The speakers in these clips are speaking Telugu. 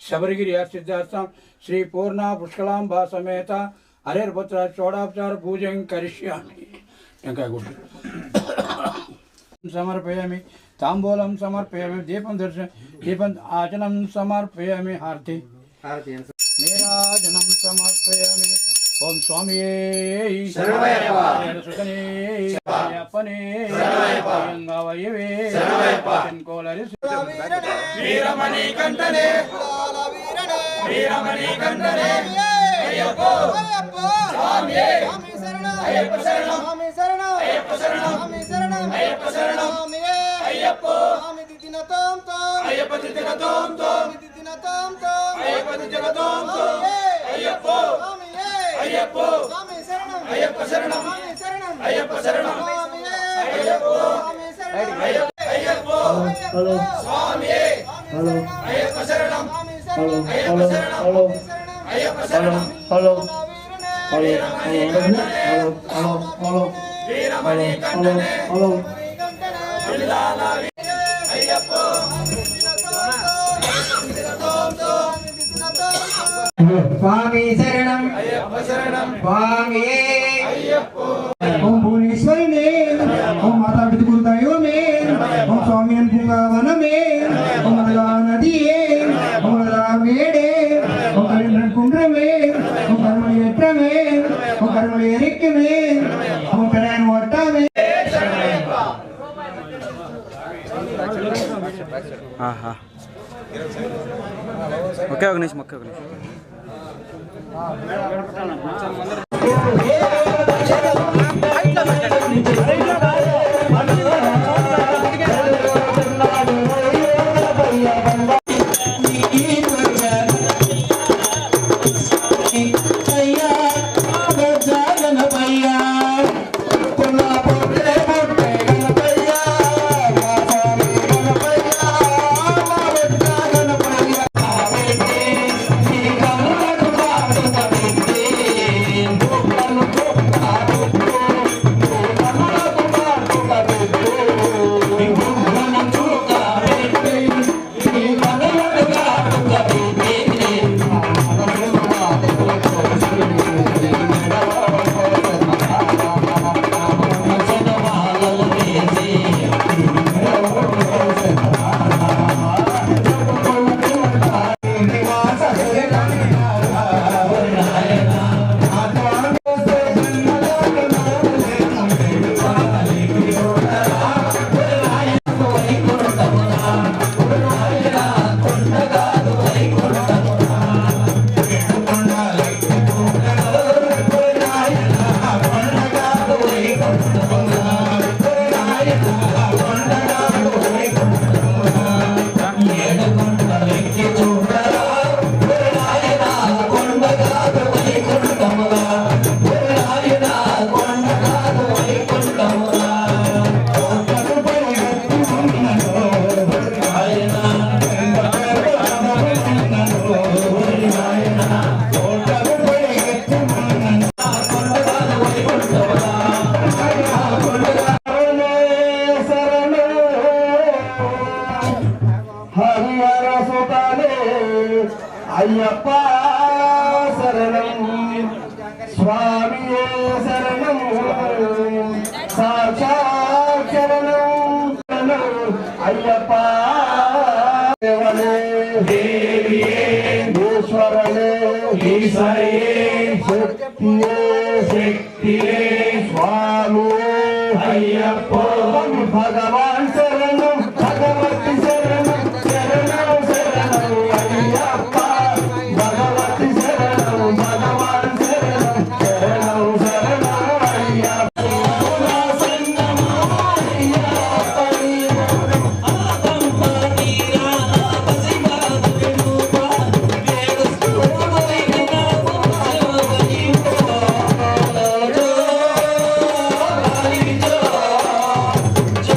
శబరిగిరి సిద్ధార్థం శ్రీ పూర్ణ పుష్కలాంబా సమేత హరిర్పుత్ర షోడాపచార పూజం కరిష్యామి. ఇంకా గుడ్డు సమర్పయామి, తాంబూలం సమర్పయామి, దీపం దీపం ఆచనం సమర్పయామి, హారతి నీరాజనం సమర్పయామి. ఓం స్వామి సుతనే అప్పనే వయవే కోలరి వీరమణి కంఠనే వీరమణి కంఠనే అయ్యప్పో స్వామి శరణం అయ్యప్ప శరణం స్వామి శరణం అయ్యప్ప శరణం స్వామి శరణం అయ్యప్ప శరణం అయ్యప్పో స్వామి దిదిన తం తం అయ్యప్ప దిదిన తం తం దిదిన తం తం అయ్యప్ప దిదిన తం తం అయ్యప్పో స్వామి అయ్యప్పో స్వామి శరణం అయ్యప్ప శరణం స్వామి శరణం అయ్యప్ప శరణం స్వామి అయ్యప్పో స్వామి శరణం అయ్యప్పో హలో స్వామి హలో అయ్యప్ప శరణం హలో అయ్యప్ప శరణం అయ్యప్ప శరణం hello hello hello hello hello Veeramani కంఠనే హలో బిల్లాల అయ్యప్పో స్వామి శరణం అయ్యప్ప శరణం స్వామి అయ్యప్పో ఓం భువనేశ్వరి మే ఓం మాతా పితృదయో మే ఓం స్వామి పుంగవన మే ఓం నగా నది ఓం నగా వేడే ఓం కరిమన్ కుండ్ర మే ఓం కర్మలి ఎట్ర మే ఓం కర్మలి ఎరిక్ మే ఓం కరాన్ వట్ట మే. ఆహా ఓకే ఒక నిమిషం ఓకే ఒక నిమిషం అయ్యప్ప శరణం స్వామి శరణం సాక్షాత్ శరణం అయ్యప్ప దేవియే ఈశ్వరనే ఈశ్వరియే శక్తియే శక్తియే స్వామి అయ్యప్ప భగవాన్ శరణం భగవతి శరణం శరణం శరణం అయ్యప్ప భగవతి శరణం భగవాన్ శరణం శరణం శరణం అయ్యప్ప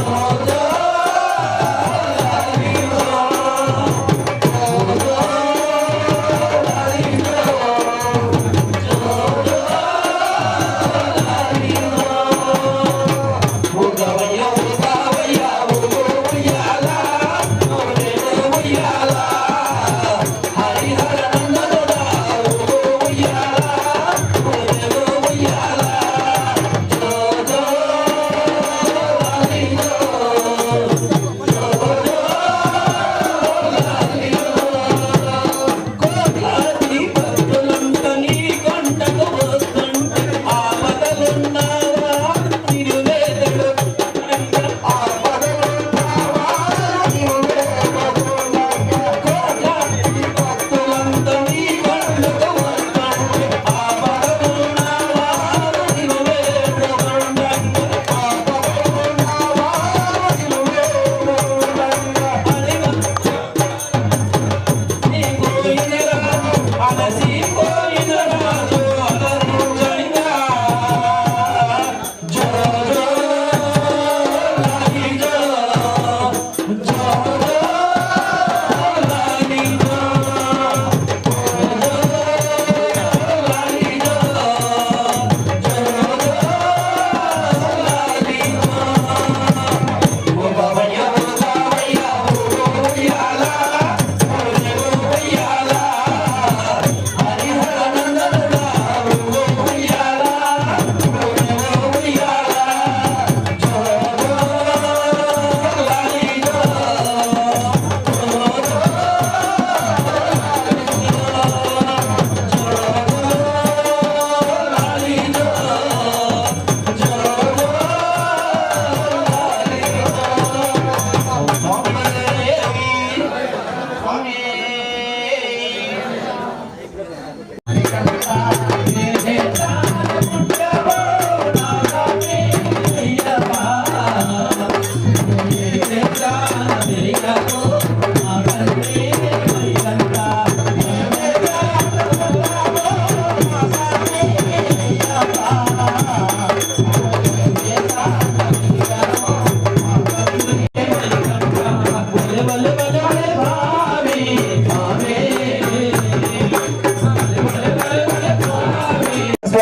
Oh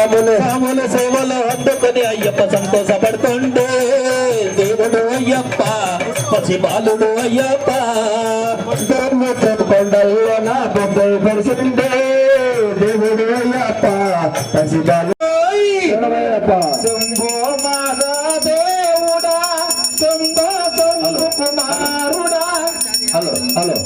స్వాముల సేవలు అందుకొని అయ్యప్ప సంతోషపడుతుండే దేవుడు అయ్యప్ప పసిబాలుడు అయ్యప్ప కొండల్లో నా బొబ్బలు పరిచిండే దేవుడు అయ్యప్ప పసిబాలు శంభో మహాదేవుడా శంభో శంభు కుమారుడా. హలో హలో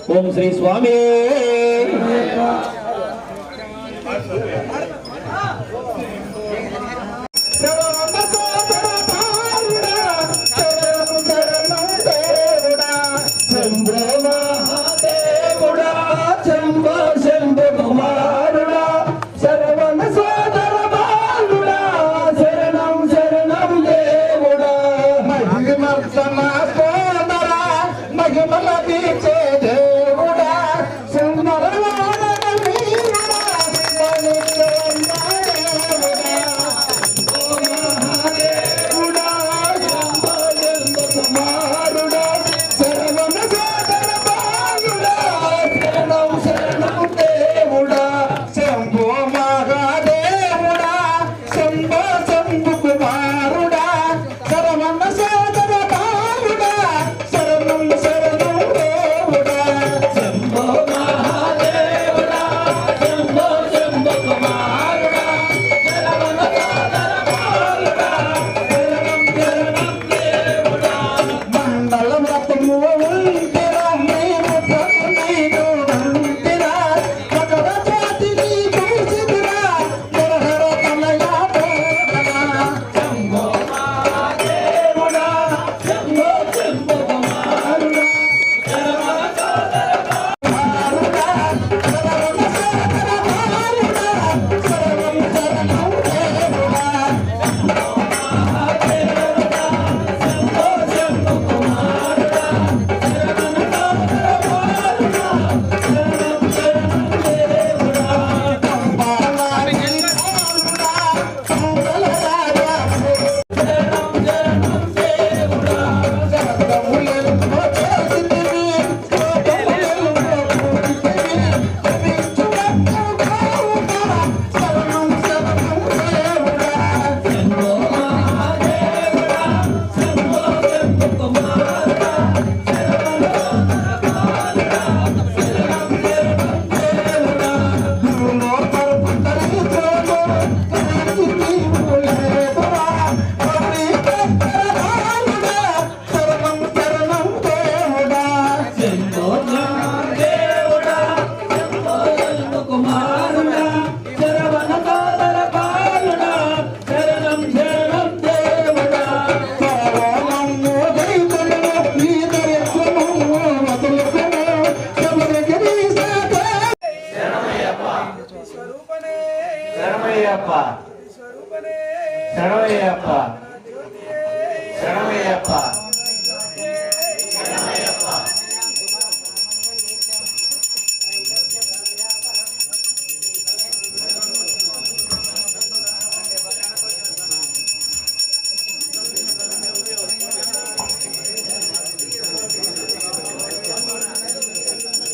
ఓం శ్రీ స్వామి.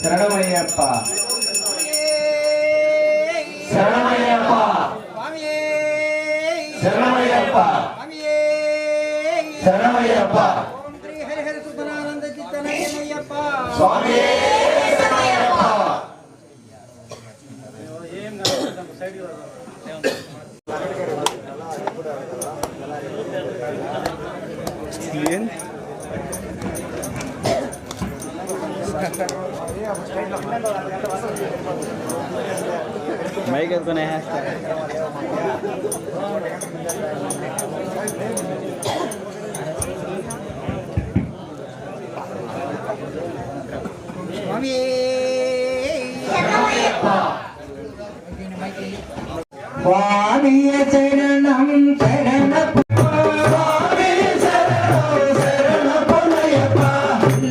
శరణమయ్యప్ప శరణమయ్యప్ప శరణమయ్యప్ప శరణమయ్యప్ప శరణమయ్యప్ప శరణమయ్యప్ప శ్రీ హరిహర సుధనానంద చిత్తనయ్యప్ప స్వామి శరణమయ్యప్ప. మైక్ ఎత్తుకునే స్వామి స్వామియ శరణం శరణ స్వామి శరణం శరణ పొన్నయ్యప్ప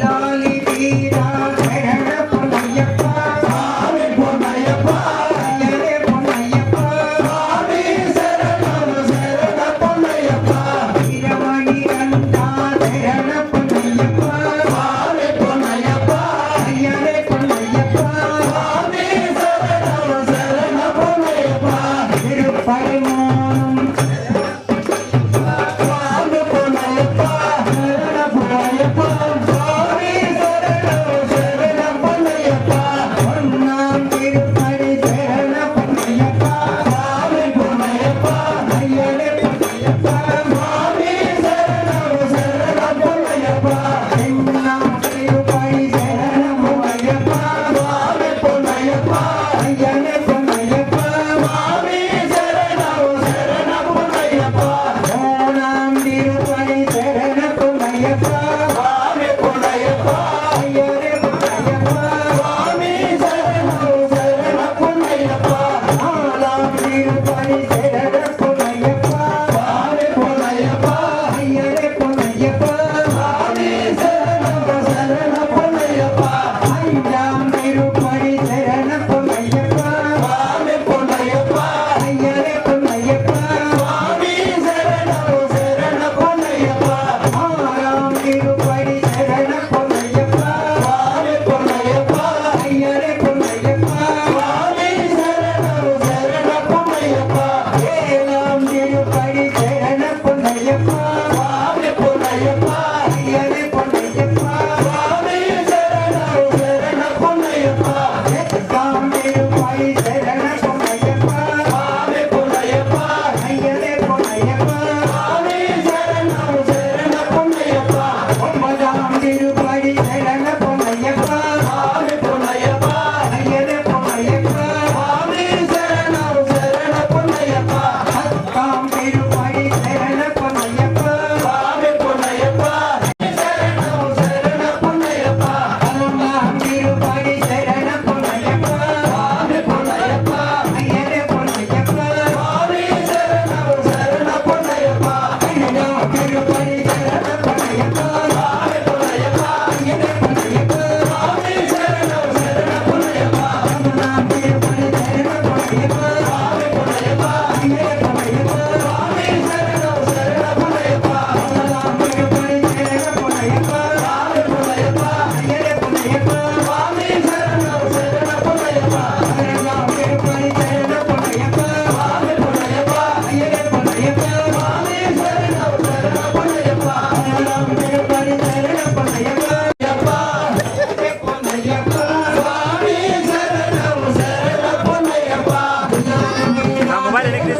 లాలి వీరా శరణ పొన్నయ్యప్ప స్వామి పొన్నయ్యప్ప అయ్యనే పొన్నయ్యప్ప స్వామి శరణం శరణ పొన్నయ్యప్ప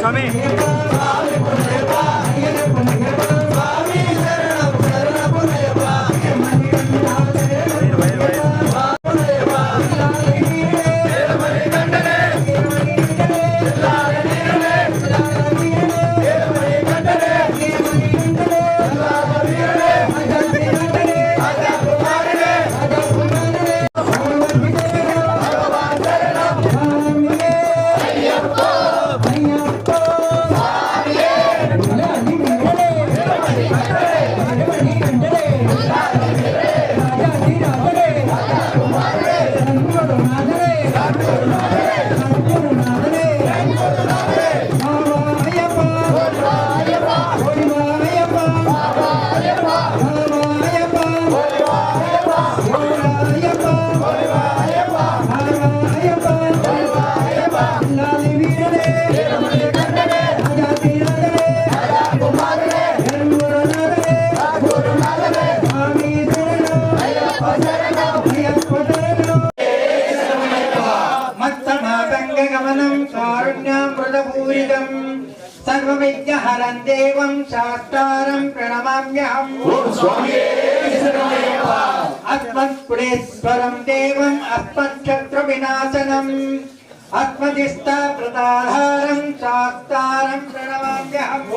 స్వామి सर्वविद्याहरं देवं शास्तारं प्रणमाम्यहम् अस्मत्कुलेश्वरं देवम् अस्मच्छत्रुविनाशनम् अस्मदिष्टाप्रदाधारं शास्तारं प्रणमाम्यहम्